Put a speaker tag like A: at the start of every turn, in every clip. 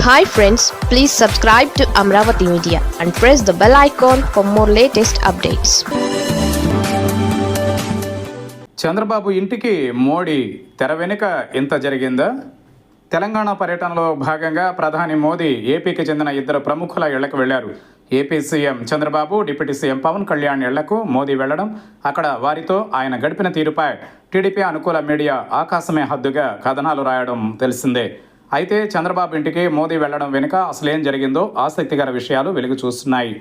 A: Hi friends, please subscribe to Amravati Media and press the bell icon for more latest updates.
B: Chandrababu ఇంటికి మోడీ తెర వెనుక ఇంత జరిగిందా? తెలంగాణ పర్యటనలో భాగంగా ప్రధాని మోదీ ఏపీకి చెందిన ఇద్దరు ప్రముఖుల ఇళ్లకు వెళ్లారు. AP CM Chandrababu, deputy CM Pawan Kalyan ఇళ్లకు మోదీ వెళ్లడం, అక్కడ వారితో ఆయన గడిపిన తీరుపై టీడీపీ అనుకూల మీడియా ఆకాశమే హద్దుగా కథనాలు రాయడం తెలిసిందే. అయితే చంద్రబాబు ఇంటికి మోదీ వెళ్లడం వెనుక అసలేం జరిగిందో ఆసక్తికర విషయాలు వెలుగు చూస్తున్నాయి.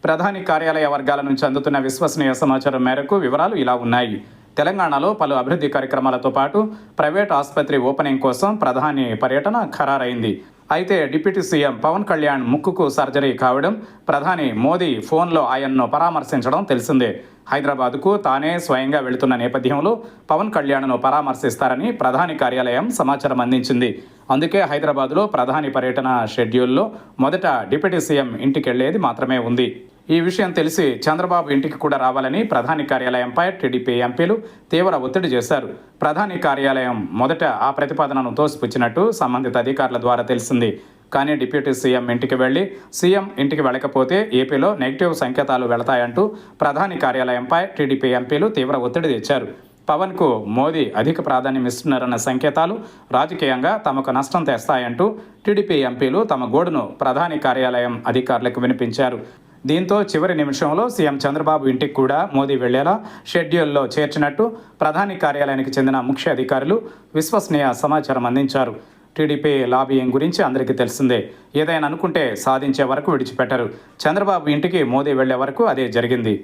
B: ప్రధాని కార్యాలయ వర్గాల నుంచి అందుతున్న విశ్వసనీయ సమాచారం మేరకు వివరాలు ఇలా ఉన్నాయి. తెలంగాణలో పలు అభివృద్ధి కార్యక్రమాలతో పాటు ప్రైవేట్ ఆసుపత్రి ఓపెనింగ్ కోసం ప్రధాని పర్యటన ఖరారైంది. అయితే డిప్యూటీ సీఎం పవన్ కళ్యాణ్ ముక్కుకు సర్జరీ కావడం, ప్రధాని మోదీ ఫోన్లో ఆయన్ను పరామర్శించడం తెలిసిందే. హైదరాబాద్కు తానే స్వయంగా వెళుతున్న నేపథ్యంలో పవన్ కళ్యాణ్ను పరామర్శిస్తారని ప్రధాని కార్యాలయం సమాచారం అందించింది. అందుకే హైదరాబాద్లో ప్రధాని పర్యటన షెడ్యూల్లో మొదట డిప్యూటీ సీఎం ఇంటికెళ్లేది మాత్రమే ఉంది. ఈ విషయం తెలిసి చంద్రబాబు ఇంటికి కూడా రావాలని ప్రధాని కార్యాలయంపై టీడీపీ ఎంపీలు తీవ్ర ఒత్తిడి చేశారు. ప్రధాని కార్యాలయం మొదట ఆ ప్రతిపాదనను తోసిపుచ్చినట్టు సంబంధిత అధికారుల ద్వారా తెలిసింది. కానీ డిప్యూటీ సీఎం ఇంటికి వెళ్లి సీఎం ఇంటికి వెళ్ళకపోతే ఏపీలో నెగిటివ్ సంకేతాలు వెళతాయంటూ ప్రధాని కార్యాలయంపై టీడీపీ ఎంపీలు తీవ్ర ఒత్తిడి తెచ్చారు. పవన్కు మోదీ అధిక ప్రాధాన్యం ఇస్తున్నారన్న సంకేతాలు రాజకీయంగా తమకు నష్టం తెస్తాయంటూ టీడీపీ ఎంపీలు తమ గోడును ప్రధాని కార్యాలయం అధికారులకు వినిపించారు. దీంతో చివరి నిమిషంలో సీఎం చంద్రబాబు ఇంటికి కూడా మోదీ వెళ్లేలా షెడ్యూల్లో చేర్చినట్టు ప్రధాని కార్యాలయానికి చెందిన ముఖ్య అధికారులు విశ్వసనీయ సమాచారం అందించారు. టీడీపీ లాబియింగ్ గురించి అందరికీ తెలిసిందే. ఏదైనా అనుకుంటే సాధించే వరకు విడిచిపెట్టరు. చంద్రబాబు ఇంటికి మోదీ వెళ్లే వరకు అదే జరిగింది.